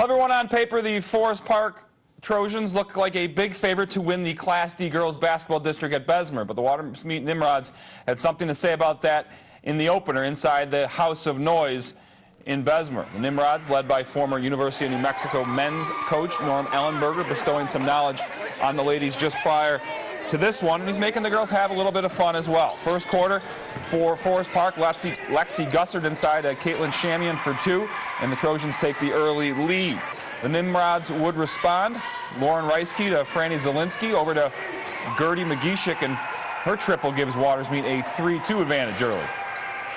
Everyone on paper, the Forest Park Trojans look like a big favorite to win the Class D girls basketball district at Bessemer, but the Watersmeet Nimrods had something to say about that in the opener inside the House of Noise in Bessemer. The Nimrods, led by former University of New Mexico men's coach Norm Ellenberger, bestowing some knowledge on the ladies just prior to this one, and he's making the girls have a little bit of fun as well. First quarter for Forest Park, Lexi Gussard inside Caitlin Shamian for two, and the Trojans take the early lead. The Nimrods would respond. Lauren Reiske to Franny Zielinski, over to Gertie McGeeshik, and her triple gives Watersmeet a 3-2 advantage early.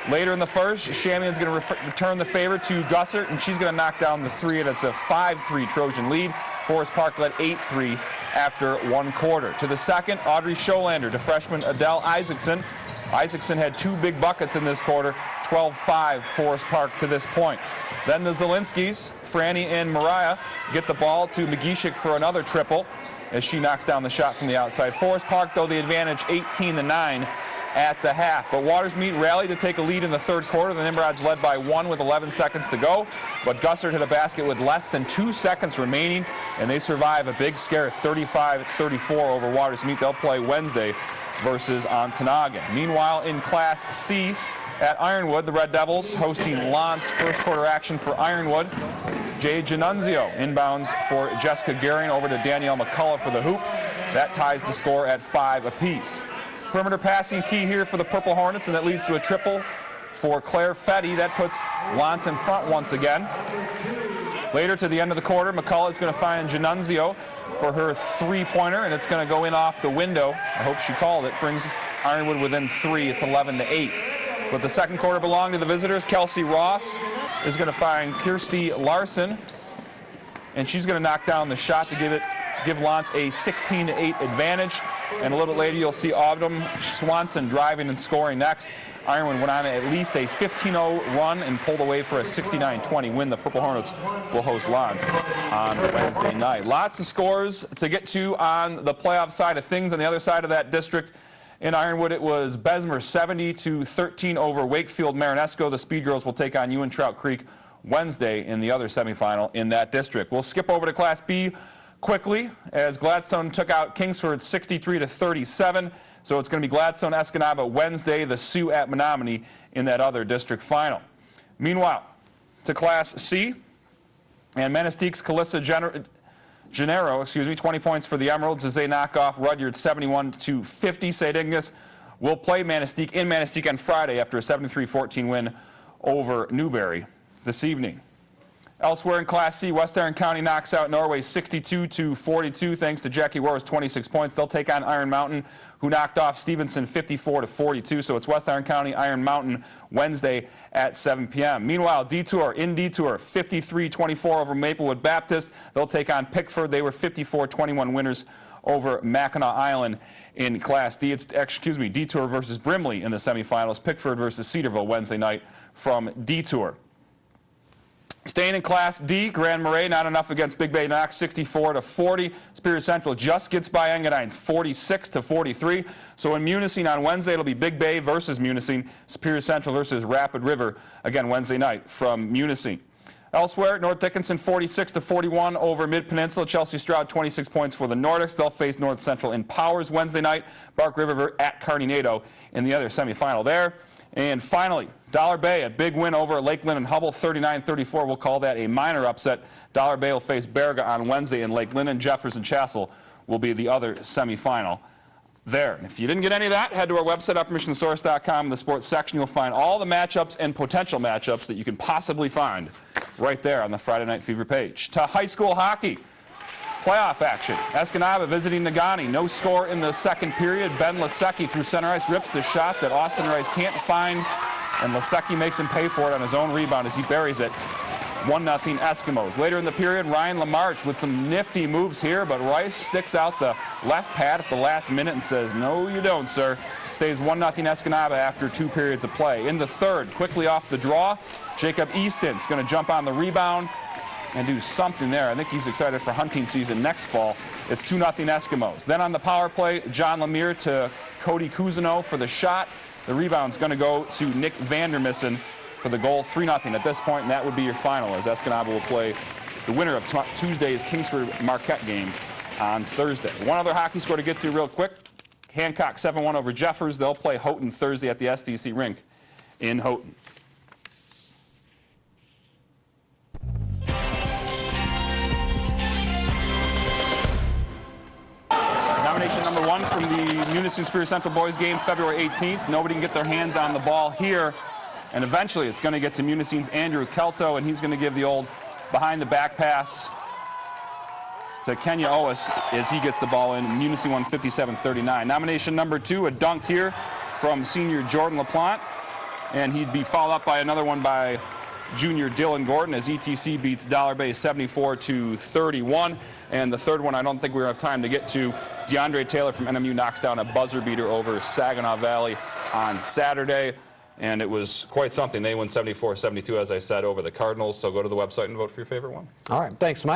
Later in the first, Shamian's going to return the favor to Gussert, and she's going to knock down the three, and it's a 5-3 Trojan lead. Forest Park led 8-3 after one quarter. To the second, Audrey Scholander to freshman Adele Isaacson. Isaacson had two big buckets in this quarter, 12-5 Forest Park to this point. Then the Zielinskis, Franny and Mariah, get the ball to McGeeshik for another triple as she knocks down the shot from the outside. Forest Park, though, the advantage 18-9 at the half. But Watersmeet rallied to take a lead in the third quarter. The Nimrods led by one with 11 seconds to go, but Gussard hit a basket with less than 2 seconds remaining, and they survive a big scare, 35-34 over Watersmeet. They'll play Wednesday versus Ontonagon. Meanwhile, in Class C at Ironwood, the Red Devils hosting Lance. First quarter action for Ironwood. Jay Janunzio inbounds for Jessica Gehring, over to Danielle McCullough for the hoop. That ties the score at 5 apiece. Perimeter passing key here for the Purple Hornets, and that leads to a triple for Claire Fetty. That puts Lance in front once again. Later to the end of the quarter, McCullough is going to find Janunzio for her three-pointer, and it's going to go in off the window. I hope she called it. Brings Ironwood within 3. It's 11-8. But the second quarter belonged to the visitors. Kelsey Ross is going to find Kirsty Larson, and she's going to knock down the shot to give Lance a 16-8 advantage. And a little bit later, you'll see Autumn Swanson driving and scoring next. Ironwood went on at least a 15-0 run and pulled away for a 69-20 win. The Purple Hornets will host Lance on Wednesday night. Lots of scores to get to on the playoff side of things. On the other side of that district, in Ironwood, it was Bessemer 70-13 over Wake-Marenisco. The Speed Girls will take on Ewan Trout Creek Wednesday in the other semifinal in that district. We'll skip over to Class B quickly as Gladstone took out Kingsford 63-37. So it's going to be Gladstone Escanaba Wednesday, the Sioux at Menominee in that other district final. Meanwhile, to Class C, and Manistique's Calissa Gennaro, 20 points for the Emeralds as they knock off Rudyard 71-50. St. Ignace will play Manistique in Manistique on Friday after a 73-14 win over Newberry this evening. Elsewhere in Class C, West Iron County knocks out Norway 62-42 thanks to Jackie Warren's 26 points. They'll take on Iron Mountain, who knocked off Stevenson 54-42. So it's West Iron County, Iron Mountain Wednesday at 7 p.m. Meanwhile, Detour 53-24 over Maplewood Baptist. They'll take on Pickford. They were 54-21 winners over Mackinac Island in Class D. It's, Detour versus Brimley in the semifinals. Pickford versus Cedarville Wednesday night from Detour. Staying in Class D, Grand Marais not enough against Big Bay Knox, 64-40. Superior Central just gets by Engadines, 46-43. So in Munising on Wednesday, it'll be Big Bay versus Munising. Superior Central versus Rapid River, again Wednesday night from Munising. Elsewhere, North Dickinson 46-41 over Mid-Peninsula. Chelsea Stroud 26 points for the Nordics. They'll face North Central in Powers Wednesday night. Bark River at Carnegie in the other semifinal there. And finally, Dollar Bay, a big win over Lakeland and Hubble, 39-34. We'll call that a minor upset. Dollar Bay will face Berga on Wednesday, and Lake Lynn, Jeffers, and Chassell will be the other semifinal there. And if you didn't get any of that, head to our website, uppermissionsource.com. In the sports section, you'll find all the matchups and potential matchups that you can possibly find right there on the Friday Night Fever page. To high school hockey. Playoff action. Escanaba visiting Nagani. No score in the second period. Ben Lasecki through center ice rips the shot that Austin Rice can't find, and Lasecki makes him pay for it on his own rebound as he buries it. 1-0 Eskimos. Later in the period, Ryan Lamarche with some nifty moves here, but Rice sticks out the left pad at the last minute and says, "No, you don't, sir." Stays 1-0 Escanaba after 2 periods of play. In the third, quickly off the draw, Jacob Easton's going to jump on the rebound and do something there. I think he's excited for hunting season next fall. It's 2-0 Eskimos. Then on the power play, John Lemire to Cody Cousineau for the shot. The rebound's going to go to Nick Vandermissen for the goal. 3-0 at this point, and that would be your final, as Escanaba will play the winner of Tuesday's Kingsford Marquette game on Thursday. One other hockey score to get to real quick. Hancock 7-1 over Jeffers. They'll play Houghton Thursday at the SDC rink in Houghton. Nomination number 1 from the Munising Superior Central boys game, February 18th. Nobody can get their hands on the ball here. And eventually it's going to get to Munising's Andrew Kelto, and he's going to give the old behind-the-back pass to Kenya Owis as he gets the ball in. Munising won 57-39. Nomination number 2, a dunk here from senior Jordan LaPlante. And he'd be followed up by another one by junior Dylan Gordon as ETC beats Dollar Bay 74-31. And the third one I don't think we have time to get to. DeAndre Taylor from NMU knocks down a buzzer beater over Saginaw Valley on Saturday. And it was quite something. They win 74-72, as I said, over the Cardinals. So go to the website and vote for your favorite one. All right. Thanks, Mike.